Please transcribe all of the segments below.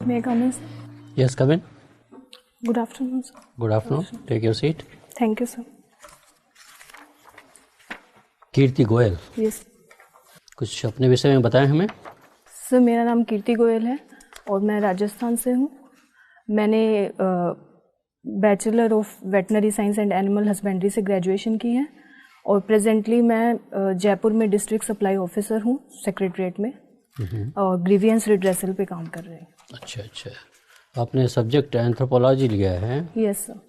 May I come in? Yes, come in. Good afternoon, sir. Good afternoon. Take your seat. Thank you, sir. Kirti Goyal, Yes. कुछ अपने विषय में बताएं हमें। Sir, मेरा नाम कीर्ति गोयल है और मैं राजस्थान से हूँ। मैंने bachelor of veterinary science and animal husbandry से ग्रेजुएशन की है और प्रेजेंटली मैं जयपुर में डिस्ट्रिक्ट सप्लाई ऑफिसर हूँ सेक्रेटरीट में और ग्रीवियंस रिड्रेसल पे काम कर रहे हैं। अच्छा अच्छा, आपने सब्जेक्ट एंथ्रोपोलॉजी लिया है। Yes sir.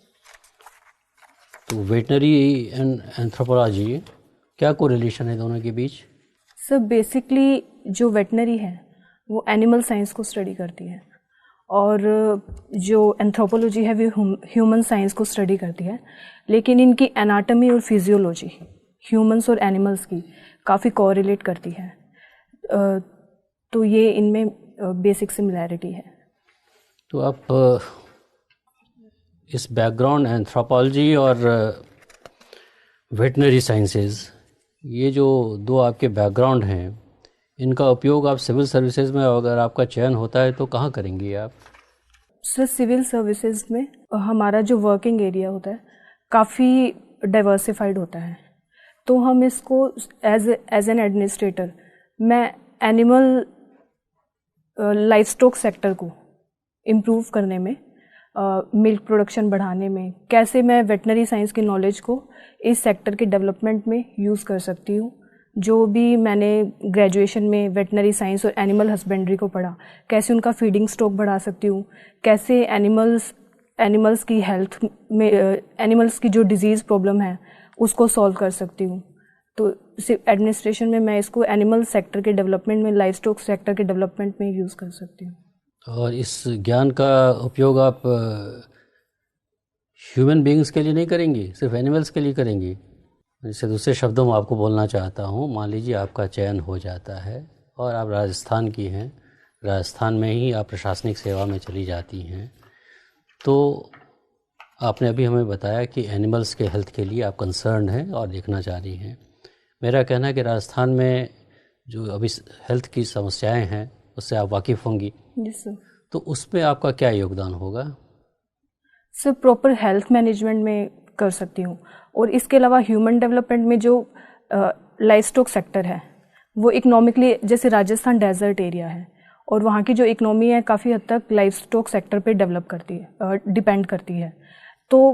तो वेटनरी एंड एंथ्रोपोलॉजी क्या को रिलेशन है दोनों के बीच? सर, बेसिकली जो वेटनरी है वो एनिमल साइंस को स्टडी करती है और जो एंथ्रोपोलॉजी है वो ह्यूमन साइंस को स्टडी करती है, लेकिन इनकी एनाटॉमी और फिजियोलॉजी ह्यूमंस और एनिमल्स की काफ़ी कोरिलेट करती है। तो ये इनमें बेसिक सिमिलैरिटी है। तो आप इस बैकग्राउंड एंथ्रोपोलॉजी और वेटनरी साइंसेज, ये जो दो आपके बैकग्राउंड हैं, इनका उपयोग आप सिविल सर्विसेज में अगर आपका चयन होता है तो कहाँ करेंगी आप? सर, सिविल सर्विसेज में हमारा जो वर्किंग एरिया होता है काफ़ी डाइवर्सिफाइड होता है, तो हम इसको एज एन एडमिनिस्ट्रेटर मैं एनिमल लाइफ स्टॉक सेक्टर को इम्प्रूव करने में, मिल्क प्रोडक्शन बढ़ाने में, कैसे मैं वेटनरी साइंस की नॉलेज को इस सेक्टर के डेवलपमेंट में यूज़ कर सकती हूँ। जो भी मैंने ग्रेजुएशन में वेटनरी साइंस और एनिमल हस्बेंड्री को पढ़ा, कैसे उनका फीडिंग स्टॉक बढ़ा सकती हूँ, कैसे एनिमल्स की हेल्थ में एनिमल्स की जो डिजीज़ प्रॉब्लम है उसको सॉल्व कर सकती हूँ। तो सिर्फ एडमिनिस्ट्रेशन में मैं इसको एनिमल सेक्टर के डेवलपमेंट में, लाइफ स्टॉक सेक्टर के डेवलपमेंट में यूज़ कर सकती हूँ। और इस ज्ञान का उपयोग आप ह्यूमन बीइंग्स के लिए नहीं करेंगी, सिर्फ एनिमल्स के लिए करेंगी? जैसे दूसरे शब्दों में आपको बोलना चाहता हूँ, मान लीजिए आपका चयन हो जाता है और आप राजस्थान की हैं, राजस्थान में ही आप प्रशासनिक सेवा में चली जाती हैं, तो आपने अभी हमें बताया कि एनिमल्स के हेल्थ के लिए आप कंसर्न हैं और देखना चाह रही हैं। मेरा कहना है कि राजस्थान में जो अभी हेल्थ की समस्याएं हैं उससे आप वाकिफ़ होंगी। Yes sir. तो उसमें आपका क्या योगदान होगा? सर, प्रॉपर हेल्थ मैनेजमेंट में कर सकती हूँ और इसके अलावा ह्यूमन डेवलपमेंट में जो लाइफ स्टॉक सेक्टर है वो इकोनॉमिकली, जैसे राजस्थान डेजर्ट एरिया है और वहाँ की जो इकोनॉमी है काफ़ी हद तक लाइफ स्टॉक सेक्टर पे डेवलप करती है, डिपेंड करती है। तो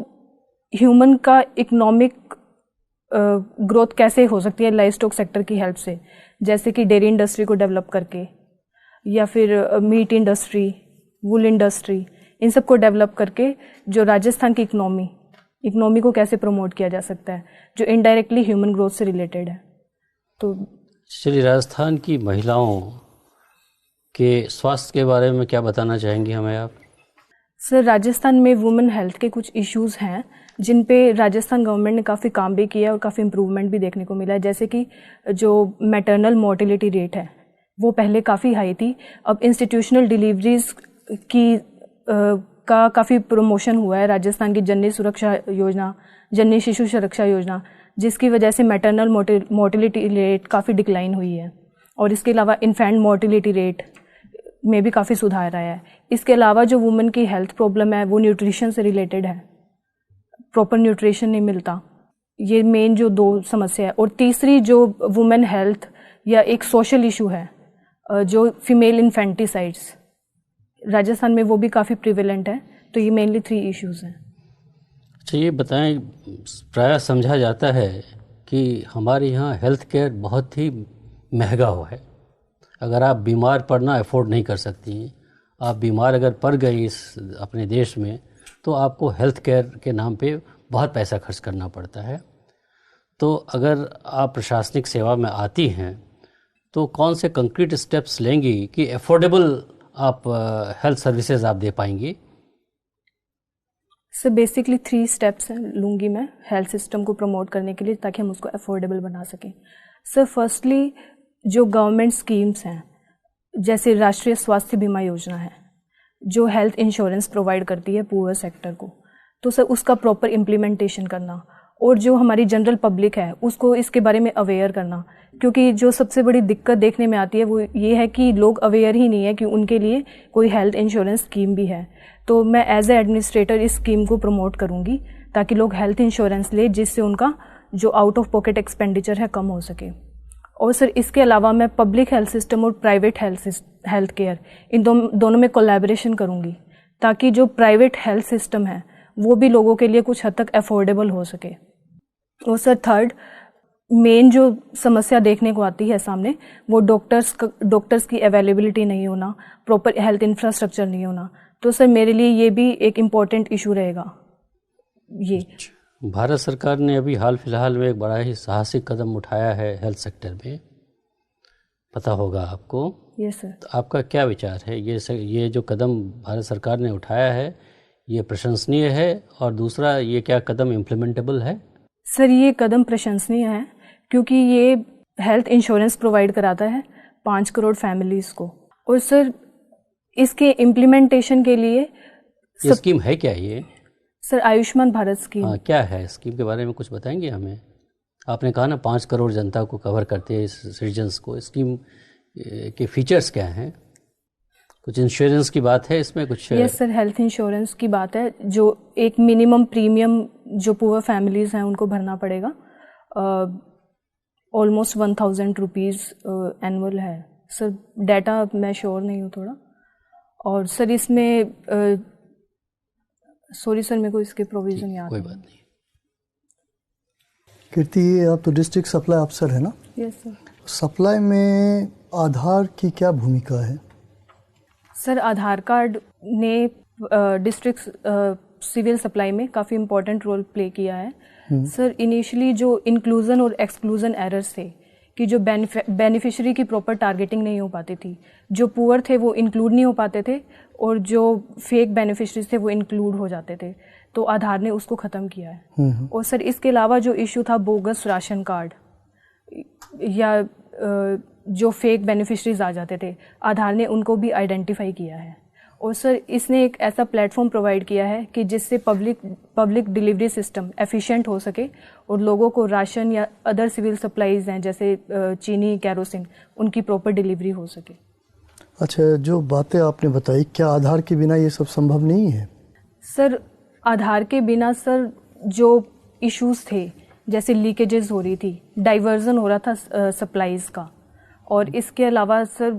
ह्यूमन का इकोनॉमिक ग्रोथ कैसे हो सकती है लाइफ स्टॉक सेक्टर की हेल्प से, जैसे कि डेयरी इंडस्ट्री को डेवलप करके या फिर मीट इंडस्ट्री, वूल इंडस्ट्री, इन सब को डेवलप करके जो राजस्थान की इकोनॉमी को कैसे प्रमोट किया जा सकता है, जो इनडायरेक्टली ह्यूमन ग्रोथ से रिलेटेड है। तो चलिए, राजस्थान की महिलाओं के स्वास्थ्य के बारे में क्या बताना चाहेंगी हमें आप? सर, राजस्थान में वुमेन हेल्थ के कुछ इश्यूज़ हैं जिन पे राजस्थान गवर्नमेंट ने काफ़ी काम भी किया और काफ़ी इम्प्रूवमेंट भी देखने को मिला है। जैसे कि जो मैटरनल मोर्टिलिटी रेट है वो पहले काफ़ी हाई थी, अब इंस्टीट्यूशनल डिलीवरीज की का काफ़ी प्रमोशन हुआ है। राजस्थान की जननी सुरक्षा योजना, जननी शिशु सुरक्षा योजना, जिसकी वजह से मैटरनल मोर्टिलिटी रेट काफ़ी डिक्लाइन हुई है और इसके अलावा इन्फेंट मोर्टिलिटी रेट में भी काफ़ी सुधार आया है। इसके अलावा जो वुमेन की हेल्थ प्रॉब्लम है वो न्यूट्रिशन से रिलेटेड है, प्रॉपर न्यूट्रिशन नहीं मिलता, ये मेन जो दो समस्या है। और तीसरी जो वुमेन हेल्थ या एक सोशल इशू है, जो फीमेल इन्फेंटिसाइड्स, राजस्थान में वो भी काफ़ी प्रिवेलेंट है। तो ये मेनली 3 इश्यूज़ हैं। अच्छा, ये बताएं, प्रायः समझा जाता है कि हमारे यहाँ हेल्थ केयर बहुत ही महंगा हुआ है। अगर आप बीमार पड़ना अफोर्ड नहीं कर सकती हैं, आप बीमार अगर पड़ गई इस अपने देश में, तो आपको हेल्थ केयर के नाम पे बहुत पैसा खर्च करना पड़ता है। तो अगर आप प्रशासनिक सेवा में आती हैं तो कौन से कंक्रीट स्टेप्स लेंगी कि अफोर्डेबल आप हेल्थ सर्विसेज आप दे पाएंगी? सर, बेसिकली 3 स्टेप्स लूँगी मैं हेल्थ सिस्टम को प्रमोट करने के लिए, ताकि हम उसको अफोर्डेबल बना सकें। सर, फर्स्टली जो गवर्नमेंट स्कीम्स हैं, जैसे राष्ट्रीय स्वास्थ्य बीमा योजना है जो हेल्थ इंश्योरेंस प्रोवाइड करती है पुअर सेक्टर को, तो सर उसका प्रॉपर इम्प्लीमेंटेशन करना और जो हमारी जनरल पब्लिक है उसको इसके बारे में अवेयर करना, क्योंकि जो सबसे बड़ी दिक्कत देखने में आती है वो ये है कि लोग अवेयर ही नहीं है कि उनके लिए कोई हेल्थ इंश्योरेंस स्कीम भी है। तो मैं एज ए एडमिनिस्ट्रेटर इस स्कीम को प्रमोट करूँगी ताकि लोग हेल्थ इंश्योरेंस ले, जिससे उनका जो आउट ऑफ पॉकेट एक्सपेंडिचर है कम हो सके। और सर इसके अलावा मैं पब्लिक हेल्थ सिस्टम और प्राइवेट हेल्थ केयर इन दोनों में कोलैबोरेशन करूँगी ताकि जो प्राइवेट हेल्थ सिस्टम है वो भी लोगों के लिए कुछ हद तक अफोर्डेबल हो सके। और सर थर्ड मेन जो समस्या देखने को आती है सामने वो डॉक्टर्स की अवेलेबिलिटी नहीं होना, प्रॉपर हेल्थ इंफ्रास्ट्रक्चर नहीं होना। तो सर मेरे लिए ये भी एक इम्पॉर्टेंट इशू रहेगा। ये भारत सरकार ने अभी हाल फिलहाल में एक बड़ा ही साहसिक कदम उठाया है हेल्थ सेक्टर में, पता होगा आपको। Yes sir. तो आपका क्या विचार है, ये जो कदम भारत सरकार ने उठाया है ये प्रशंसनीय है, और दूसरा ये क्या कदम इम्प्लीमेंटेबल है? सर ये कदम प्रशंसनीय है क्योंकि ये हेल्थ इंश्योरेंस प्रोवाइड कराता है 5 करोड़ फैमिलीज़ को। और सर इसके इम्प्लीमेंटेशन के लिए ये स्कीम है क्या ये? Sir Ayushman Bharat scheme. हाँ, क्या है स्कीम के बारे में कुछ बताएंगे हमें? आपने कहा ना 5 करोड़ जनता को कवर करते हैं, इस सिटीजन्स को। स्कीम के फीचर्स क्या हैं? कुछ इंश्योरेंस की बात है इसमें कुछ? यस सर, हेल्थ इंश्योरेंस की बात है। जो एक मिनिमम प्रीमियम जो पुअर फैमिलीज़ हैं उनको भरना पड़ेगा, ऑलमोस्ट 1000 रुपीज़ एनुअल है सर। डाटा मैं श्योर नहीं हूँ थोड़ा। और सर इसमें सॉरी सर मेरे को इसके प्रोविज़न याद कोई बात नहीं। कीर्ति, आप तो डिस्ट्रिक्ट सप्लाई अफसर है ना? Yes sir. सप्लाई में आधार की क्या भूमिका है? सर आधार कार्ड ने डिस्ट्रिक्ट सिविल सप्लाई में काफ़ी इम्पोर्टेंट रोल प्ले किया है। सर इनिशियली जो इंक्लूज़न और एक्सक्लूज़न एरर्स थे कि जो बेनिफिशियरी की प्रॉपर टारगेटिंग नहीं हो पाती थी, जो पुअर थे वो इंक्लूड नहीं हो पाते थे और जो फेक बेनिफिशरीज थे वो इंक्लूड हो जाते थे, तो आधार ने उसको ख़त्म किया है। और सर इसके अलावा जो इशू था बोगस राशन कार्ड या जो फेक बेनिफिशरीज आ जाते थे, आधार ने उनको भी आइडेंटिफाई किया है। और सर इसने एक ऐसा प्लेटफॉर्म प्रोवाइड किया है कि जिससे पब्लिक डिलीवरी सिस्टम एफिशिएंट हो सके और लोगों को राशन या अदर सिविल सप्लाईज हैं जैसे चीनी, केरोसिन, उनकी प्रॉपर डिलीवरी हो सके। अच्छा, जो बातें आपने बताई, क्या आधार के बिना ये सब संभव नहीं है? सर आधार के बिना सर जो इश्यूज थे, जैसे लीकेजेस हो रही थी, डाइवर्जन हो रहा था सप्लाईज का, और इसके अलावा सर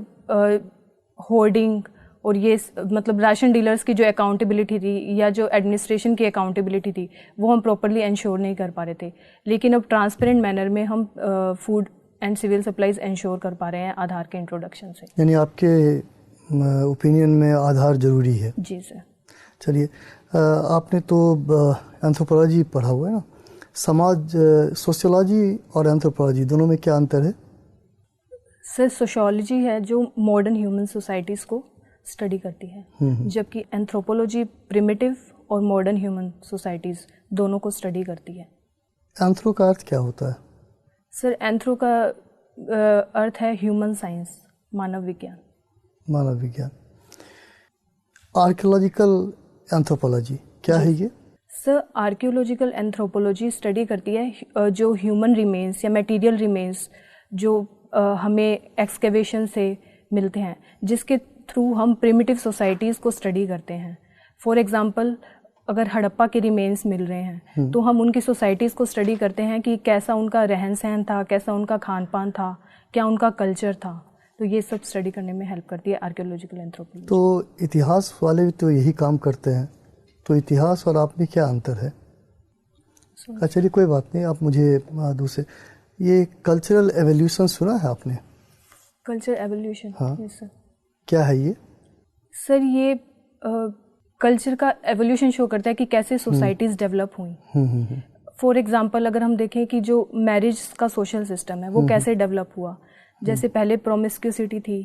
होर्डिंग और ये मतलब राशन डीलर्स की जो अकाउंटेबिलिटी थी या जो एडमिनिस्ट्रेशन की अकाउंटेबिलिटी थी वो हम प्रॉपरली इंश्योर नहीं कर पा रहे थे। लेकिन अब ट्रांसपेरेंट मैनर में हम food and civil supplies ensure कर पा रहे हैं आधार के इंट्रोडक्शन से। यानी आपके ओपिनियन में आधार जरूरी है? जी सर। चलिए, आपने तो एंथ्रोपोलॉजी पढ़ा हुआ है ना? समाज सोशियोलॉजी और एंथ्रोपोलॉजी दोनों में क्या अंतर है? सर सोशियोलॉजी है जो मॉडर्न ह्यूमन सोसाइटीज़ को स्टडी करती है, जबकि एंथ्रोपोलॉजी प्रिमिटिव और मॉडर्न ह्यूमन सोसाइटीज़ दोनों को स्टडी करती है। एंथ्रो का अर्थ क्या होता है? सर एंथ्रो का अर्थ है ह्यूमन साइंस, मानव विज्ञान। मानव विज्ञान। आर्कियोलॉजिकल एंथ्रोपोलॉजी क्या है ये? सर आर्कियोलॉजिकल एंथ्रोपोलॉजी स्टडी करती है जो ह्यूमन रिमेन्स या मटेरियल रिमेन्स जो हमें एक्सकेवेशन से मिलते हैं, जिसके थ्रू हम प्रिमिटिव सोसाइटीज़ को स्टडी करते हैं। फॉर एग्जांपल, अगर हड़प्पा के रिमेन्स मिल रहे हैं तो हम उनकी सोसाइटीज़ को स्टडी करते हैं कि कैसा उनका रहन सहन था, कैसा उनका खान पान था, क्या उनका कल्चर था। तो ये सब स्टडी करने में हेल्प करती है आर्कियोलॉजिकल एंथ्रोपोलॉजी। तो इतिहास वाले भी तो यही काम करते हैं, तो इतिहास और आप में क्या अंतर है? अच्छा, चलिए कोई बात नहीं, आप मुझे दूसरे ये कल्चरल एवोल्यूशन सुना है आपने? Culture evolution? हाँ। Yes sir. क्या है ये? सर ये कल्चर का एवोल्यूशन शो करता है कि कैसे सोसाइटीज़ डेवलप हुई। फॉर एग्जांपल अगर हम देखें कि जो मैरिज का सोशल सिस्टम है वो कैसे डेवलप हुआ, जैसे पहले प्रोमिस्क्यूसिटी थी।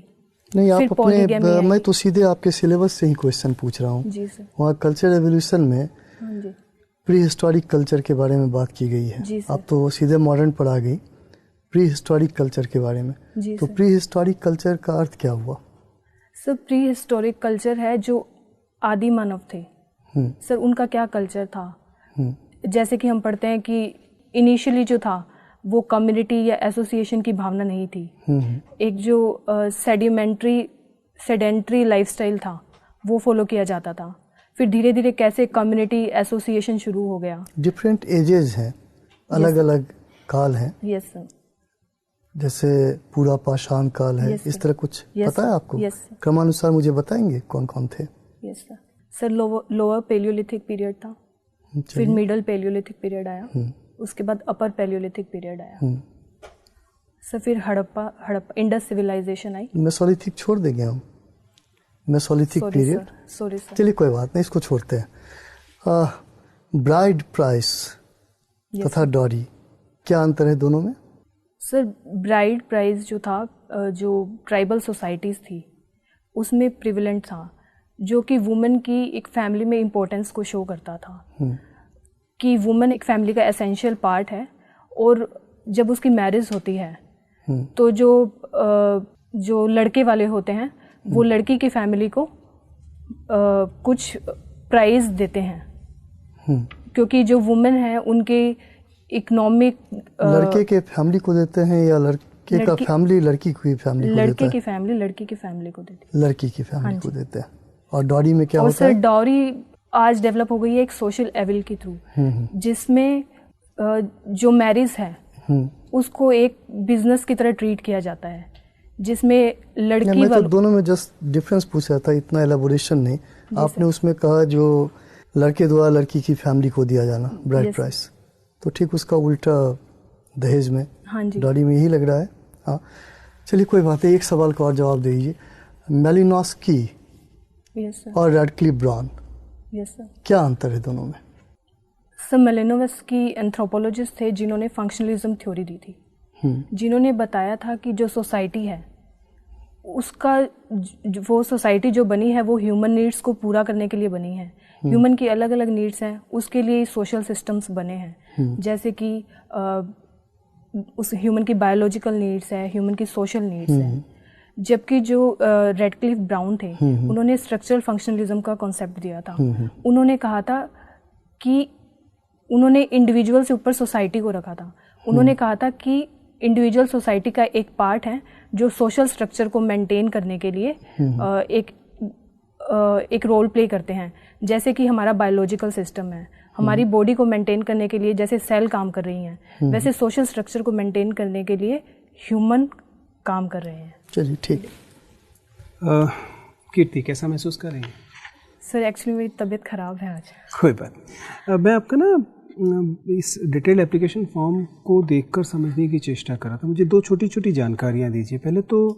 नहीं, आप अपने मैं तो सीधे आपके सिलेबस से ही क्वेश्चन पूछ रहा हूँ। जी सर। वहाँ कल्चर एवोल्यूशन में हाँ जी प्री हिस्टोरिक कल्चर के बारे में बात की गई है। आप तो सीधे मॉडर्न पर आ गई, प्री हिस्टोरिक कल्चर के बारे में। जी तो प्री हिस्टोरिक कल्चर का अर्थ क्या हुआ? सर प्री हिस्टोरिक कल्चर है जो आदि मानव थे, सर उनका क्या कल्चर था। जैसे कि हम पढ़ते हैं कि इनिशियली जो था वो कम्युनिटी या एसोसिएशन की भावना नहीं थी। एक जो सेडेंट्री लाइफस्टाइल था वो फॉलो किया जाता था। फिर धीरे धीरे कैसे कम्युनिटी एसोसिएशन शुरू हो गया। डिफरेंट एजेस हैं, अलग अलग काल हैं। Yes sir. जैसे पूरा पाषाण काल है, इस तरह कुछ पता है आपको? क्रमानुसार मुझे बताएंगे कौन कौन थे? Yes sir. Sir lower palaeolithic period था, फिर मिडल पेलियोलिथिक पीरियड आया, उसके बाद अपर पेलियोलिथिक पीरियड आया सर, फिर हड़प्पा इंडस सिविलाइजेशन आई। मेसोलिथिक छोड़ देंगे हम, मेसोलिथिक पीरियड। Sorry sir. चलिए कोई बात नहीं, इसको छोड़ते हैं। ब्राइड प्राइस तथा डॉरी, क्या अंतर है दोनों में? सर ब्राइड प्राइस जो था, जो ट्राइबल सोसाइटीज़ थी उसमें प्रिविलेंट था, जो कि वुमेन की एक फैमिली में इम्पोर्टेंस को शो करता था कि वुमेन एक फैमिली का एसेंशियल पार्ट है, और जब उसकी मैरिज होती है तो जो लड़के वाले होते हैं वो लड़की की फैमिली को कुछ प्राइज देते हैं, क्योंकि जो वुमेन है उनके इकोनॉमिक लड़के के फैमिली को देते हैं या लड़के का फैमिली लड़की की फैमिली को देता है? लड़के की फैमिली लड़की की फैमिली को देती है। लड़की की फैमिली को देते हैं। और डॉरी में क्या होता है? और सर डॉरी आज डेवलप हो गई है एक सोशल एविल के थ्रू, जिसमें जो मैरिज है उसको एक बिजनेस की तरह ट्रीट किया जाता है, जिसमें लड़की मैं तो दोनों में जस्ट डिफरेंस पूछा था, इतना एलाबोरेशन नहीं। आपने उसमें कहा जो लड़के द्वारा लड़की की फैमिली को दिया जाना ब्राइड प्राइस, तो ठीक उसका उल्टा दहेज में, डॉरी में यही लग रहा है। हाँ चलिए कोई बात नहीं, एक सवाल का और जवाब दीजिए। मेलिनोस्की और रेडक्लिफ ब्राउन, क्या अंतर है दोनों में? सर मेलिनोस्की एंथ्रोपोलॉजिस्ट थे जिन्होंने फंक्शनलिज्म थ्योरी दी थी, जिन्होंने बताया था कि जो सोसाइटी है उसका वो सोसाइटी जो बनी है वो ह्यूमन नीड्स को पूरा करने के लिए बनी है। ह्यूमन की अलग अलग नीड्स हैं, उसके लिए सोशल सिस्टम्स बने हैं, जैसे कि उस ह्यूमन की बायोलॉजिकल नीड्स है, ह्यूमन की सोशल नीड्स है। जबकि जो रेडक्लिफ ब्राउन थे उन्होंने स्ट्रक्चरल फंक्शनलिज्म का कॉन्सेप्ट दिया था। उन्होंने कहा था कि उन्होंने इंडिविजुअल से ऊपर सोसाइटी को रखा था। उन्होंने कहा था कि इंडिविजुअल सोसाइटी का एक पार्ट है जो सोशल स्ट्रक्चर को मेंटेन करने के लिए एक रोल प्ले करते हैं। जैसे कि हमारा बायोलॉजिकल सिस्टम है, हमारी बॉडी को मेंटेन करने के लिए जैसे सेल काम कर रही हैं, वैसे सोशल स्ट्रक्चर को मेंटेन करने के लिए ह्यूमन काम कर रहे हैं। चलिए ठीक है। कीर्ति कैसा महसूस कर रही हैं? सर एक्चुअली मेरी तबीयत ख़राब है आज। कोई बात नहीं। मैं आपका ना इस डिटेल एप्लीकेशन फॉर्म को देखकर समझने की चेष्टा कर रहा था। मुझे दो छोटी छोटी जानकारियाँ दीजिए। पहले तो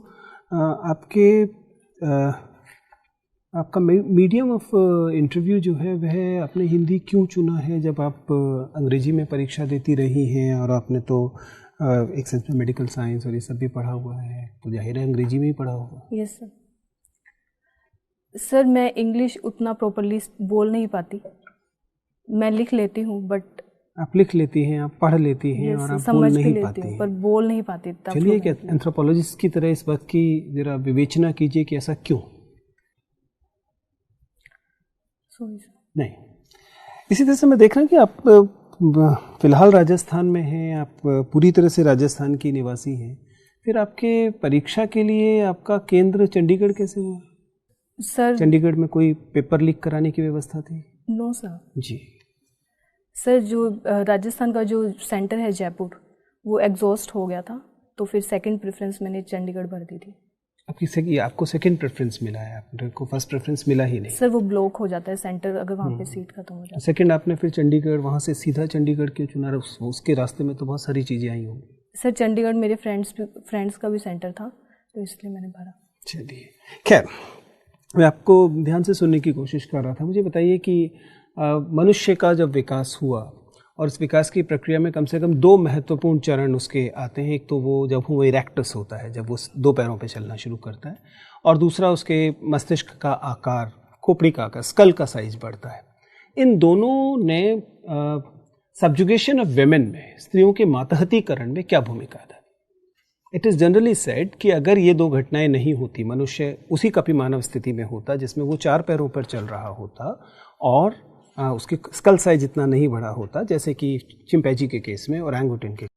आपका मीडियम ऑफ इंटरव्यू जो है वह आपने हिंदी क्यों चुना है, जब आप अंग्रेजी में परीक्षा देती रही हैं और आपने तो एक सेंस में मेडिकल साइंस और ये सब भी पढ़ा हुआ है, तो जाहिर है अंग्रेजी में ही पढ़ा होगा। Yes sir. सर मैं इंग्लिश उतना प्रॉपरली बोल नहीं पाती, मैं लिख लेती हूँ बट। आप लिख लेती हैं, आप पढ़ लेती हैं और आप बोल नहीं पाती, पर बोल नहीं पाती। चलिए क्या एंथ्रोपोलॉजिस्ट की तरह इस बात की जरा विवेचना कीजिए कि ऐसा क्यों? नहीं, इसी तरह से मैं देख रहा हूँ कि आप फिलहाल राजस्थान में हैं, आप पूरी तरह से राजस्थान की निवासी हैं, फिर आपके परीक्षा के लिए आपका केंद्र चंडीगढ़ कैसे हुआ? सर चंडीगढ़ में कोई पेपर लीक कराने की व्यवस्था थी? No sir. जी सर जो राजस्थान का जो सेंटर है जयपुर, वो एग्जॉस्ट हो गया था, तो फिर सेकंड प्रेफरेंस मैंने चंडीगढ़ भर दी थी। आपको सेकंड प्रेफरेंस मिला है, आपको फर्स्ट प्रेफरेंस मिला ही नहीं? सर वो ब्लॉक हो जाता है सेंटर अगर वहाँ पे सीट खत्म हो जाए। सेकंड आपने फिर चंडीगढ़, वहाँ से सीधा चंडीगढ़ क्यों चुना? उसके रास्ते में तो बहुत सारी चीज़ें आई होंगी। सर चंडीगढ़ मेरे फ्रेंड्स का भी सेंटर था, तो इसलिए मैंने भरा। चलिए खैर, मैं आपको ध्यान से सुनने की कोशिश कर रहा था। मुझे बताइए कि मनुष्य का जब विकास हुआ और इस विकास की प्रक्रिया में कम से कम दो महत्वपूर्ण चरण उसके आते हैं। एक तो वो जब वो इरेक्टस होता है, जब वो दो पैरों पे चलना शुरू करता है, और दूसरा उसके मस्तिष्क का आकार, खोपड़ी का आकार, स्कल का साइज बढ़ता है। इन दोनों ने सबजुगेशन ऑफ वेमेन में, स्त्रियों के मातहतीकरण में क्या भूमिका अदा? इट इज़ जनरली सेड कि अगर ये दो घटनाएं नहीं होती, मनुष्य उसी कपि मानव स्थिति में होता जिसमें वो चार पैरों पर चल रहा होता और उसकी स्कल साइज इतना नहीं बड़ा होता जैसे कि चिंपैंजी के केस में और एंगूटेन के